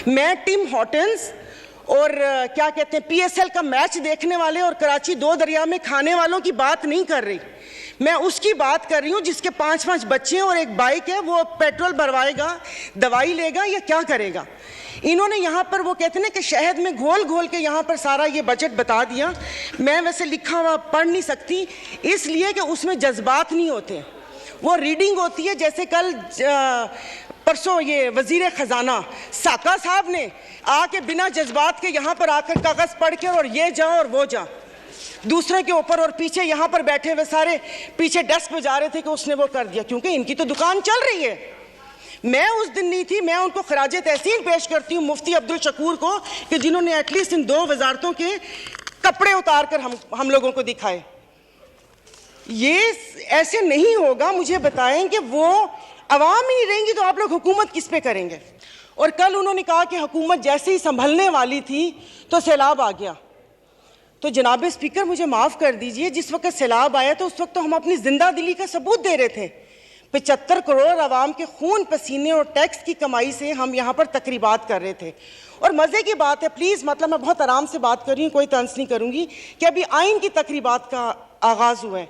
मैं Tim Hortons और क्या कहते हैं पीएसएल का मैच देखने वाले और कराची दो दरिया में खाने वालों की बात नहीं कर रही। मैं उसकी बात कर रही हूँ जिसके 5-5 बच्चे हैं और एक बाइक है। वो पेट्रोल भरवाएगा, दवाई लेगा या क्या करेगा? इन्होंने यहाँ पर वो कहते हैं ना कि शहद में घोल घोल के यहाँ पर सारा ये बजट बता दिया। मैं वैसे लिखा हुआ पढ़ नहीं सकती इसलिए कि उसमें जज्बात नहीं होते, वो रीडिंग होती है। जैसे कल परसों ये वजीर खजाना साका साहब ने आके बिना जज्बात के यहाँ पर आकर कागज पढ़ के और ये जा और वो जा दूसरे के ऊपर, और पीछे यहाँ पर बैठे हुए सारे पीछे डेस्क पे जा रहे थे कि उसने वो कर दिया, क्योंकि इनकी तो दुकान चल रही है। मैं उस दिन नहीं थी, मैं उनको खराज तहसीन पेश करती हूँ मुफ्ती अब्दुल शकूर को कि जिन्होंने एटलीस्ट इन 2 वजारतों के कपड़े उतार कर हम लोगों को दिखाए। ये ऐसे नहीं होगा। मुझे बताएं कि वो अवाम ही नहीं रहेंगी तो आप लोग हुकूमत किस पे करेंगे? और कल उन्होंने कहा कि हुकूमत जैसे ही संभलने वाली थी तो सैलाब आ गया। तो जनाब स्पीकर मुझे माफ़ कर दीजिए, जिस वक्त सैलाब आया तो उस वक्त तो हम अपनी जिंदा दिली का सबूत दे रहे थे। 75 करोड़ आवाम के खून पसीने और टैक्स की कमाई से हम यहाँ पर तकरीबात कर रहे थे। और मज़े की बात है, प्लीज़ मतलब मैं बहुत आराम से बात कर रही हूँ, कोई तंज नहीं करूँगी, कि अभी आइन की तकरीबात का आगाज़ हुआ है।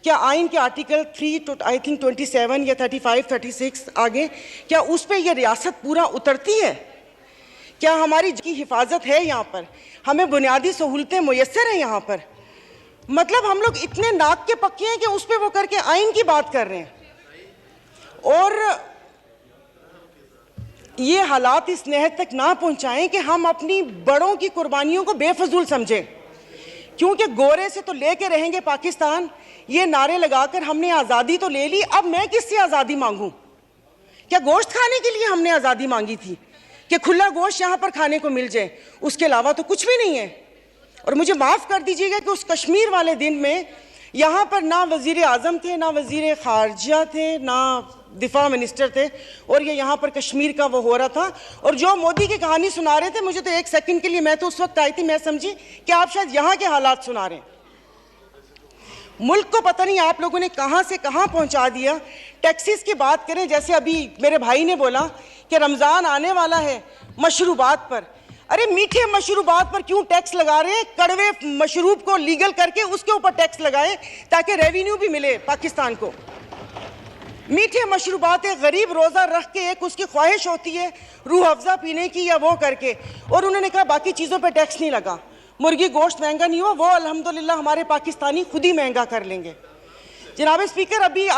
क्या आइन के आर्टिकल 3 आई थिंक 27 या 35, 36 आगे, क्या उस पर यह रियासत पूरा उतरती है? क्या हमारी की हिफाजत है? यहाँ पर हमें बुनियादी सहूलतें मुयस्सर हैं यहाँ पर? मतलब हम लोग इतने नाक के पक्के हैं कि उस पर वो करके आइन की बात कर रहे हैं। और ये हालात इस नहद तक ना पहुंचाएं कि हम अपनी बड़ों की कुर्बानियों को बेफजूल समझें, क्योंकि गोरे से तो लेके रहेंगे पाकिस्तान, ये नारे लगाकर हमने आज़ादी तो ले ली, अब मैं किससे आज़ादी मांगूं? क्या गोश्त खाने के लिए हमने आज़ादी मांगी थी कि खुला गोश्त यहाँ पर खाने को मिल जाए? उसके अलावा तो कुछ भी नहीं है। और मुझे माफ़ कर दीजिएगा कि उस कश्मीर वाले दिन में यहाँ पर ना वज़ीर आज़म थे, ना वज़ीर ख़ारजा थे, ना दिफा मिनिस्टर थे, और ये यहाँ पर कश्मीर का वो हो रहा था। और जो मोदी की कहानी सुना रहे थे, मुझे तो एक सेकंड के लिए, मैं तो उस वक्त आई थी, मैं समझी कि आप शायद यहाँ के हालात सुना रहे हैं। मुल्क को पता नहीं आप लोगों ने कहाँ से कहाँ पहुँचा दिया। टैक्सीज की बात करें, जैसे अभी मेरे भाई ने बोला कि रमज़ान आने वाला है, मशरूबात पर, अरे मीठे मशरूबात पर क्यों टैक्स लगा रहे हैं? कड़वे मशरूब को लीगल करके उसके ऊपर टैक्स लगाएं ताकि रेवेन्यू भी मिले पाकिस्तान को। मीठे मशरूबात एक गरीब रोज़ा रख के एक उसकी ख्वाहिश होती है रूह अफ़ज़ा पीने की या वो करके, और उन्होंने कहा बाकी चीज़ों पे टैक्स नहीं लगा। मुर्गी गोश्त महंगा नहीं हुआ, वो अल्हम्दुलिल्लाह हमारे पाकिस्तानी खुद ही महंगा कर लेंगे। जनाब स्पीकर, अभी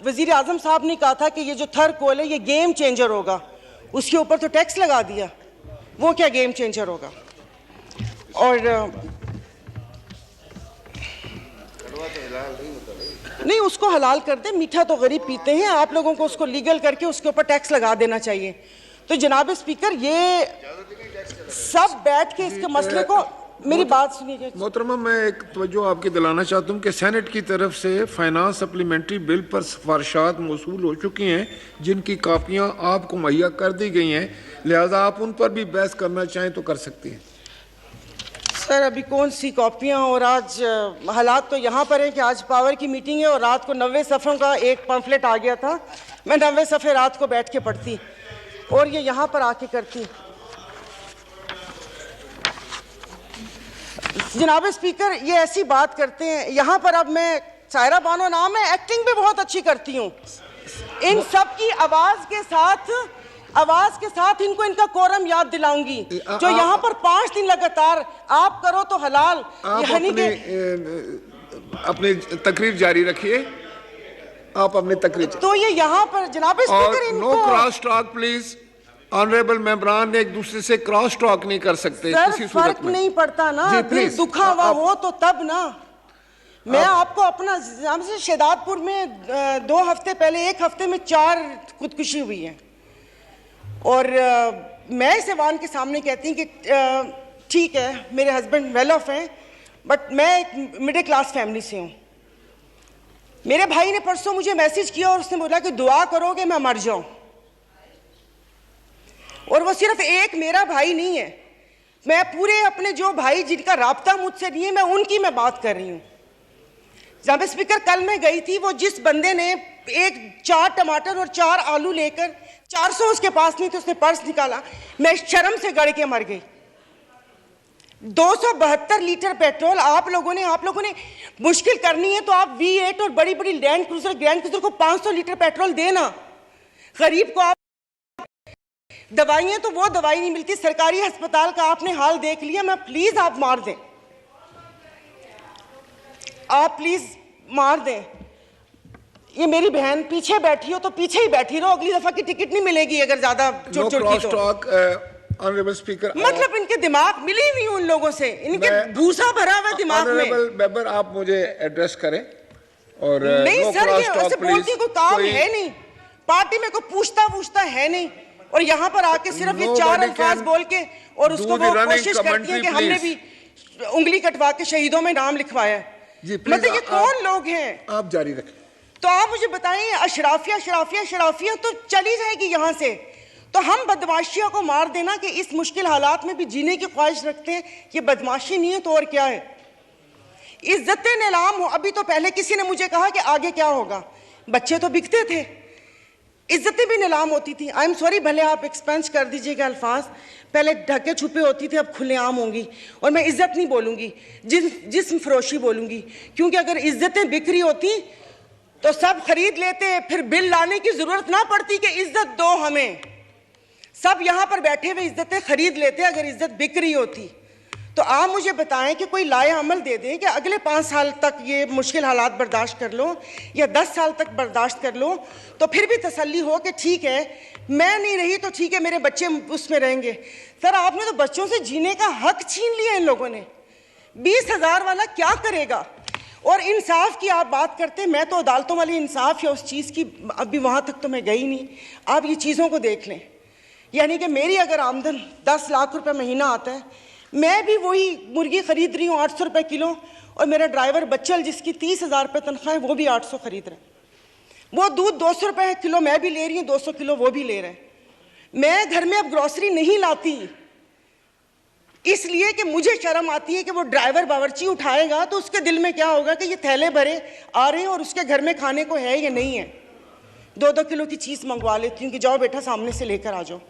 वज़ीर आज़म साहब ने कहा था कि ये जो थर्ड कोल है ये गेम चेंजर होगा, उसके ऊपर तो टैक्स लगा दिया, वो क्या गेम चेंजर होगा? और नहीं, उसको हलाल कर दे, मीठा तो गरीब पीते हैं, आप लोगों को उसको लीगल करके उसके ऊपर टैक्स लगा देना चाहिए। तो जनाब स्पीकर, ये सब बैठ के इसके मसले को, मेरी बात सुनिए मोहतरमा, मैं एक तवज्जो आपकी दिलाना चाहता हूँ कि सेनेट की तरफ से फाइनेंस सप्लीमेंट्री बिल पर सिफारिशात मौसूल हो चुकी हैं, जिनकी कापियाँ आपको मुहैया कर दी गई हैं, लिहाजा आप उन पर भी बहस करना चाहें तो कर सकती हैं। सर, अभी कौन सी कॉपियाँ? और आज हालात तो यहाँ पर हैं कि आज पावर की मीटिंग है और रात को 90 सफ़ों का एक पम्फलेट आ गया था। मैं 90 सफ़े रात को बैठ के पढ़ती और ये यहाँ पर आके करती। जनाब स्पीकर, ये ऐसी बात करते हैं यहाँ पर। अब मैं, सायरा बानो नाम है, एक्टिंग भी बहुत अच्छी करती हूँ। इन सब की आवाज़ के साथ इनको इनका कोरम याद दिलाऊंगी। जो यहाँ पर 5 दिन लगातार आप करो तो हलाल, यानी कि अपनी तकरीर जारी रखिए। आप अपनी तकरीर तो ये यहाँ पर जनाब स्पीकर, इनको no cross talk please. Honourable मेंबरान एक दूसरे से क्रॉस टॉक नहीं कर सकते किसी सूरत में। फर्क नहीं पड़ता ना, दिल दुखा हुआ हो तो तब ना। मैं आपको अपना शहदादपुर में 2 हफ्ते पहले, 1 हफ्ते में 4 खुदकुशी हुई है। और मैं इस ऐवान के सामने कहती हूँ कि ठीक है, मेरे हस्बैंड वेल ऑफ हैं, बट मैं एक मिडिल क्लास फैमिली से हूँ। मेरे भाई ने परसों मुझे मैसेज किया और उसने बोला कि दुआ करोगे मैं मर जाऊं। और वो सिर्फ एक मेरा भाई नहीं है, मैं पूरे अपने जो भाई जिनका राब्ता मुझसे नहीं है, मैं उनकी मैं बात कर रही हूँ। जनाब स्पीकर, कल मैं गई थी, वो जिस बंदे ने 4 टमाटर और 4 आलू लेकर 400 उसके पास नहीं थे, उसने पर्स निकाला, मैं शर्म से गड़ के मर गई। 272 लीटर पेट्रोल आप लोगों ने मुश्किल करनी है तो आप V8 और बड़ी बड़ी ग्रैंड क्रूजर को 500 लीटर पेट्रोल देना। गरीब को आप दवाइयां, तो वो दवाई नहीं मिलती। सरकारी अस्पताल का आपने हाल देख लिया। मैं प्लीज आप मार दें, आप प्लीज मार दें। ये मेरी बहन पीछे बैठी हो तो पीछे ही बैठी रहो, अगली दफा की टिकट नहीं मिलेगी अगर ज्यादा चोट की तो। ऑनरेबल स्पीकर, मतलब इनके दिमाग मिली नहीं उन लोगों से, इनके भूसा भरा हुआ दिमाग में। ऑनरेबल मेंबर, आप मुझे एड्रेस करें। और नहीं सर, ये ऐसे बोलती कोई काम है नहीं, पार्टी में कोई पूछता है नहीं, और यहाँ पर आके सिर्फ ये 4 अल्फाज बोल के और उसको वो कोशिश करती है कि हमने भी उंगली कटवा के शहीदों में नाम लिखवाया है। मतलब ये कौन लोग हैं? आप जारी रखें। तो आप मुझे बताइए, अशराफिया तो चली जाएगी यहाँ से, तो हम बदमाशियों को मार देना कि इस मुश्किल हालात में भी जीने की ख्वाहिश रखते हैं, ये बदमाशी नहीं है तो और क्या है? इज्जतें नीलाम हो। अभी तो पहले किसी ने मुझे कहा कि आगे क्या होगा, बच्चे तो बिकते थे, इज्जतें भी नीलाम होती थी। आई एम सॉरी, भले आप एक्सपेंस कर दीजिएगा अल्फाज, पहले ढके छुपे होती थी, अब खुलेआम होंगी। और मैं इज्जत नहीं बोलूंगी, जिस्म फरोशी बोलूंगी, क्योंकि अगर इज्जतें बिक रही होती तो सब खरीद लेते, फिर बिल लाने की जरूरत ना पड़ती कि इज्जत दो हमें। सब यहां पर बैठे हुए इज्जतें खरीद लेते अगर इज्जत बिक रही होती। तो आप मुझे बताएं कि कोई लाया अमल दे दें कि अगले 5 साल तक ये मुश्किल हालात बर्दाश्त कर लो या 10 साल तक बर्दाश्त कर लो, तो फिर भी तसल्ली हो कि ठीक है मैं नहीं रही तो ठीक है मेरे बच्चे उसमें रहेंगे। सर आपने तो बच्चों से जीने का हक छीन लिया इन लोगों ने। 20,000 वाला क्या करेगा? और इंसाफ की आप बात करते हैं, मैं तो अदालतों वाली इंसाफ या उस चीज़ की अभी वहाँ तक तो मैं गई नहीं। आप ये चीज़ों को देख लें, यानी कि मेरी अगर आमदन 10 लाख रुपए महीना आता है, मैं भी वही मुर्गी खरीद रही हूँ 800 रुपये किलो, और मेरा ड्राइवर बच्चल जिसकी 30,000 रुपये तनख्वाह है वो भी 800 खरीद रहे हैं। वो दूध 200 रुपये किलो मैं भी ले रही हूँ, 200 किलो वो भी ले रहे हैं। मैं घर में अब ग्रॉसरी नहीं लाती इसलिए कि मुझे शर्म आती है कि वो ड्राइवर बावर्ची उठाएगा तो उसके दिल में क्या होगा कि ये थैले भरे आ रहे हैं और उसके घर में खाने को है या नहीं है। 2-2 किलो की चीज़ मंगवा लेती हूँ कि जाओ बेटा सामने से लेकर आ जाओ।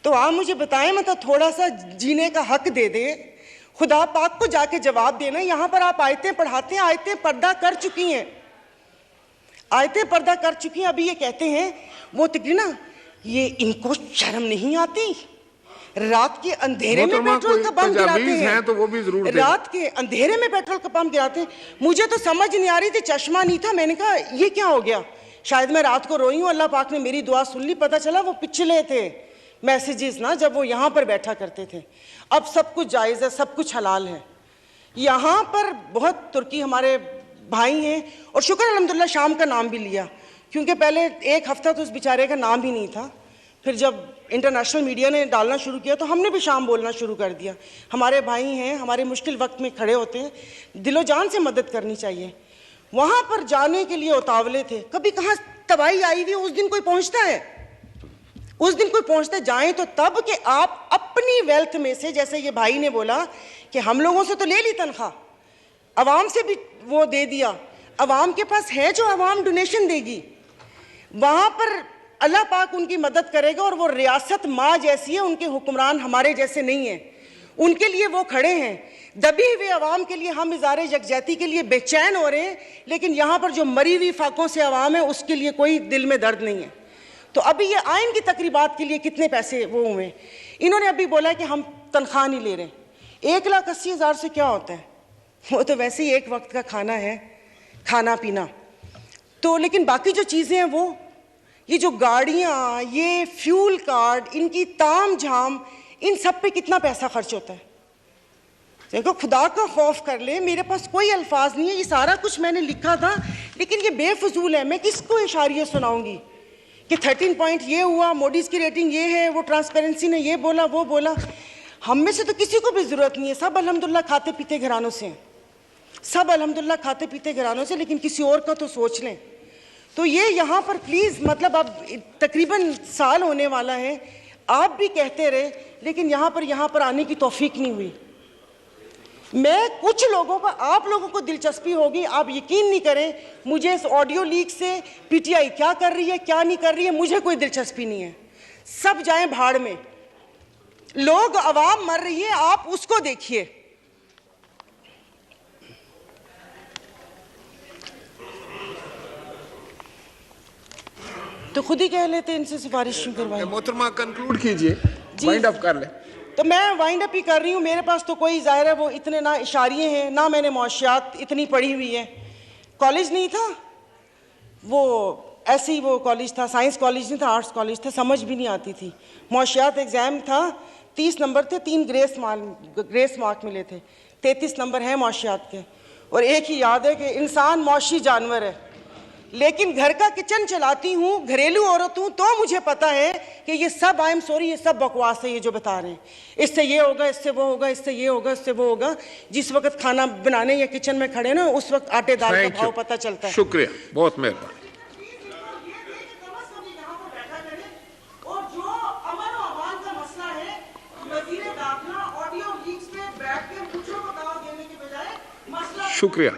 तो आप मुझे बताएं, मतलब थोड़ा सा जीने का हक दे दे, खुदा पाक को जाके जवाब देना। यहाँ पर आप आयतें पढ़ाते हैं, आयतें पर्दा कर चुकी हैं, आयतें पर्दा कर चुकी हैं। अभी ये कहते हैं वो तकरीना, ये इनको शर्म नहीं आती, रात के अंधेरे में पेट्रोल का पंप गिराते हैं, तो वो भी जरूर रात के अंधेरे में पेट्रोल का पंप गिराते हैं। मुझे तो समझ नहीं आ रही थी, चश्मा नहीं था, मैंने कहा ये क्या हो गया, शायद मैं रात को रोई हूँ, अल्लाह पाक ने मेरी दुआ सुन ली। पता चला वो पिछले थे मैसेजेस ना, जब वो यहाँ पर बैठा करते थे। अब सब कुछ जायज़ है, सब कुछ हलाल है। यहाँ पर बहुत तुर्की हमारे भाई हैं, और शुक्र अल्हम्दुलिल्लाह शाम का नाम भी लिया, क्योंकि पहले 1 हफ्ता तो उस बेचारे का नाम ही नहीं था। फिर जब इंटरनेशनल मीडिया ने डालना शुरू किया तो हमने भी शाम बोलना शुरू कर दिया। हमारे भाई हैं, हमारे मुश्किल वक्त में खड़े होते हैं, दिलो जान से मदद करनी चाहिए। वहाँ पर जाने के लिए उतावले थे, कभी कहाँ तबाही आई हुई, उस दिन कोई पहुँचता है, उस दिन कोई पहुँचते जाएं तो तब कि आप अपनी वेल्थ में से, जैसे ये भाई ने बोला कि हम लोगों से तो ले ली तनख्वाह, अवाम से भी वो दे दिया, अवाम के पास है जो अवाम डोनेशन देगी, वहाँ पर अल्लाह पाक उनकी मदद करेगा। और वो रियासत माँ जैसी है, उनके हुक्मरान हमारे जैसे नहीं हैं, उनके लिए वो खड़े हैं। दबी हुई अवाम के लिए हम इज़ारे यकजहती के लिए बेचैन हो रहे हैं, लेकिन यहाँ पर जो मरी हुई फाकों से अवाम है उसके लिए कोई दिल में दर्द नहीं है। तो अभी ये आइन की तकरीबात के लिए कितने पैसे वो हुए, इन्होंने अभी बोला कि हम तनख्वाह नहीं ले रहे। 1,80,000 से क्या होता है, वो तो वैसे ही एक वक्त का खाना है, खाना पीना तो। लेकिन बाकी जो चीज़ें हैं वो, ये जो गाड़ियाँ, ये फ्यूल कार्ड, इनकी ताम झाम, इन सब पे कितना पैसा खर्च होता है। देखो खुदा का खौफ कर ले, मेरे पास कोई अल्फाज नहीं है, ये सारा कुछ मैंने लिखा था लेकिन ये बेफजूल है। मैं किसको इशारिया सुनाऊंगी कि 13 पॉइंट ये हुआ, मोडीज़ की रेटिंग ये है, वो ट्रांसपेरेंसी ने ये बोला वो बोला। हम में से तो किसी को भी ज़रूरत नहीं है, सब अल्हम्दुलिल्लाह खाते पीते घरानों से हैं, सब अल्हम्दुलिल्लाह खाते पीते घरानों से, लेकिन किसी और का तो सोच लें। तो ये यहाँ पर प्लीज़, मतलब अब तकरीबन साल होने वाला है, आप भी कहते रहे लेकिन यहाँ पर आने की तौफीक नहीं हुई। मैं कुछ लोगों को, आप लोगों को दिलचस्पी होगी, आप यकीन नहीं करें, मुझे इस ऑडियो लीक से पीटीआई क्या कर रही है क्या नहीं कर रही है मुझे कोई दिलचस्पी नहीं है। सब जाएं भाड़ में, लोग, आवाम मर रही है, आप उसको देखिए। तो खुद ही कह लेते इनसे सिफारिश क्यों करवाएं। मोहतरमा कंक्लूड कीजिए, वाइंड अप कर ले। तो मैं वाइंड अप ही कर रही हूँ। मेरे पास तो कोई, ज़ाहिर है वो इतने ना इशारिये हैं, ना मैंने मौशियात इतनी पढ़ी हुई है। कॉलेज नहीं था वो, ऐसे ही वो कॉलेज था, साइंस कॉलेज नहीं था, आर्ट्स कॉलेज था, समझ भी नहीं आती थी। मौशियात एग्ज़ाम था, 30 नंबर थे, 3 ग्रेस मार्क मिले थे, 33 नंबर हैं मौशियात के। और एक ही याद है कि इंसान मौशी जानवर है, लेकिन घर का किचन चलाती हूँ, घरेलू औरत हूँ, तो मुझे पता है कि ये सब, आई एम सॉरी, ये सब बकवास है ये जो बता रहे हैं। इससे ये होगा, इससे वो होगा, इससे ये होगा, इससे वो होगा। जिस वक्त खाना बनाने या किचन में खड़े ना, उस वक्त आटे दाल का भाव पता चलता है। शुक्रिया, बहुत मेहरबानी। और जो अमन और अमान का मसला है, वज़ीर दाखिला ऑडियो लीक्स पे बैठ के मुझे बताओ देने के बजाय मसला। शुक्रिया।